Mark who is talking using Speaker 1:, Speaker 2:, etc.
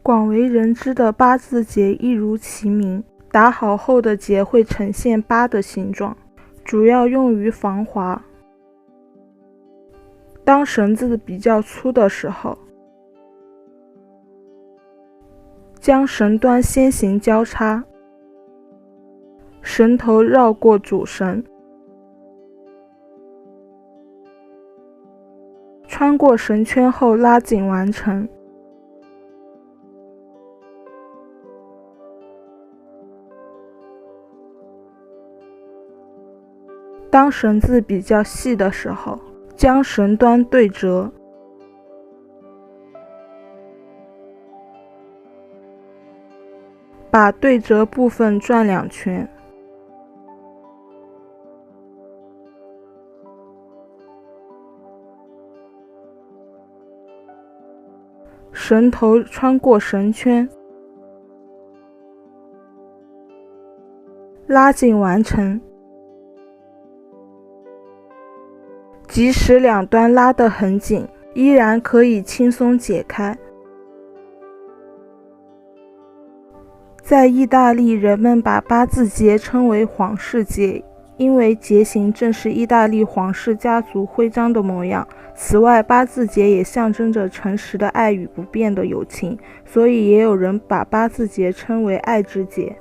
Speaker 1: 广为人知的八字结一如其名，打好后的结会呈现八的形状，主要用于防滑。当绳子比较粗的时候，将绳端先行交叉，绳头绕过主绳，穿过绳圈后拉紧完成。当绳子比较细的时候，将绳端对折，把对折部分转2圈，绳头穿过绳圈，拉紧完成。即使两端拉得很紧，依然可以轻松解开。在意大利，人们把八字结称为皇室结，因为结形正是意大利皇室家族徽章的模样。此外，八字结也象征着诚实的爱与不变的友情，所以也有人把八字结称为爱之结。